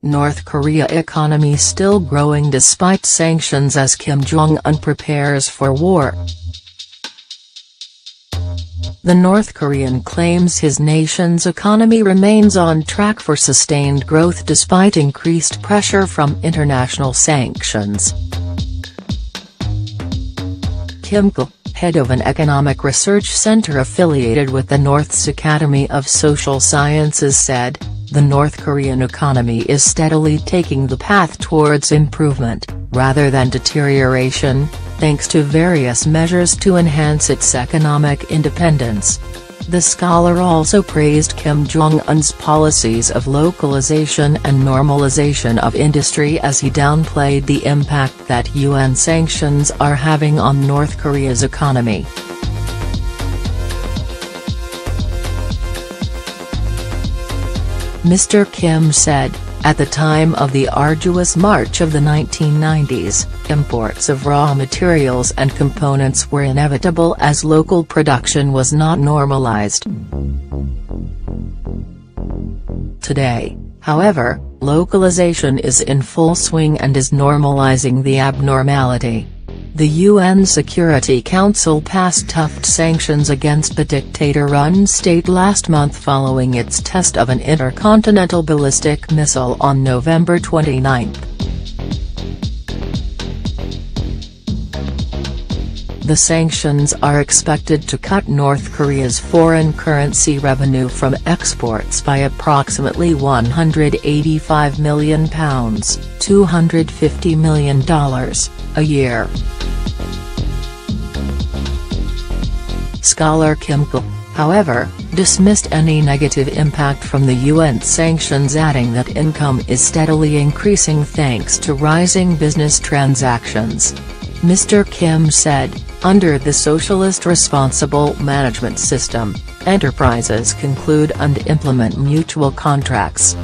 North Korea economy still growing despite sanctions as Kim Jong-un prepares for war. The North Korean claims his nation's economy remains on track for sustained growth despite increased pressure from international sanctions. Kim Jong, head of an economic research center affiliated with the North's Academy of Social Sciences, said, "The North Korean economy is steadily taking the path towards improvement, rather than deterioration, thanks to various measures to enhance its economic independence." The scholar also praised Kim Jong-un's policies of localization and normalization of industry as he downplayed the impact that UN sanctions are having on North Korea's economy. Mr. Kim said, "At the time of the arduous march of the 1990s, imports of raw materials and components were inevitable as local production was not normalized. Today, however, localization is in full swing and is normalizing the abnormality." The UN Security Council passed tough sanctions against the dictator-run state last month following its test of an intercontinental ballistic missile on November 29. The sanctions are expected to cut North Korea's foreign currency revenue from exports by approximately £185 million ($250 million) a year. Scholar Kim Jong, however, dismissed any negative impact from the UN sanctions, adding that income is steadily increasing thanks to rising business transactions. Mr. Kim said, "Under the socialist responsible management system, enterprises conclude and implement mutual contracts.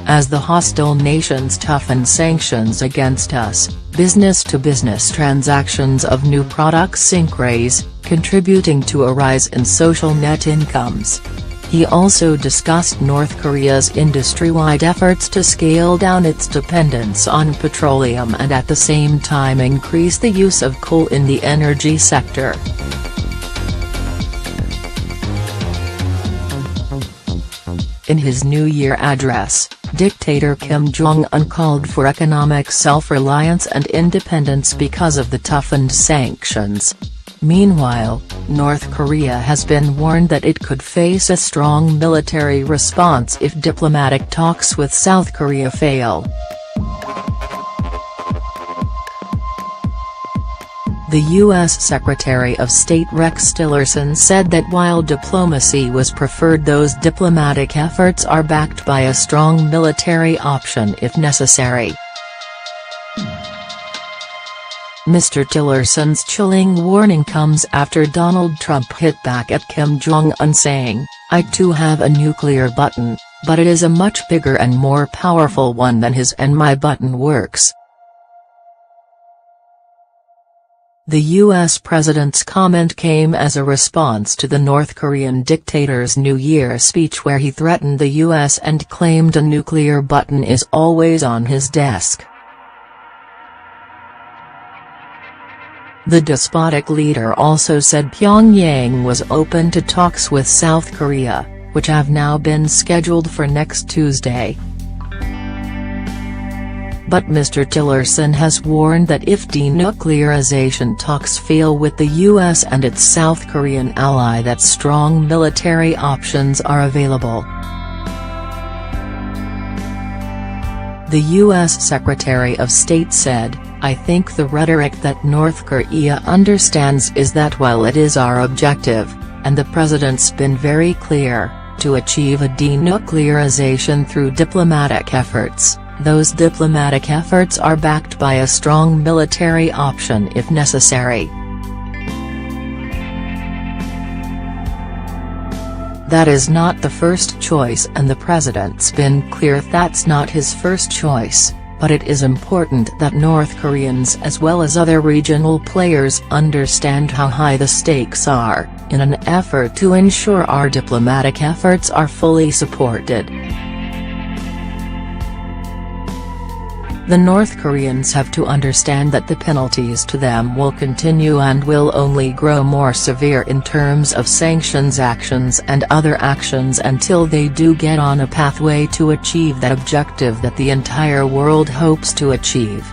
As the hostile nations toughen sanctions against us, business-to-business transactions of new products increase, contributing to a rise in social net incomes." He also discussed North Korea's industry-wide efforts to scale down its dependence on petroleum and at the same time increase the use of coal in the energy sector. In his New Year address, dictator Kim Jong-un called for economic self-reliance and independence because of the toughened sanctions. Meanwhile, North Korea has been warned that it could face a strong military response if diplomatic talks with South Korea fail. The U.S. Secretary of State Rex Tillerson said that while diplomacy was preferred, those diplomatic efforts are backed by a strong military option if necessary. Mr. Tillerson's chilling warning comes after Donald Trump hit back at Kim Jong-un, saying, "I too have a nuclear button, but it is a much bigger and more powerful one than his, and my button works." The U.S. president's comment came as a response to the North Korean dictator's New Year speech, where he threatened the U.S. and claimed a nuclear button is always on his desk. The despotic leader also said Pyongyang was open to talks with South Korea, which have now been scheduled for next Tuesday. But Mr. Tillerson has warned that if denuclearization talks fail with the U.S. and its South Korean ally, that strong military options are available. The U.S. Secretary of State said, "I think the rhetoric that North Korea understands is that while it is our objective, and the president's been very clear, to achieve a denuclearization through diplomatic efforts, those diplomatic efforts are backed by a strong military option if necessary. That is not the first choice, and the president's been clear that's not his first choice," but it is important that North Koreans as well as other regional players understand how high the stakes are, in an effort to ensure our diplomatic efforts are fully supported. The North Koreans have to understand that the penalties to them will continue and will only grow more severe in terms of sanctions actions and other actions until they do get on a pathway to achieve that objective that the entire world hopes to achieve.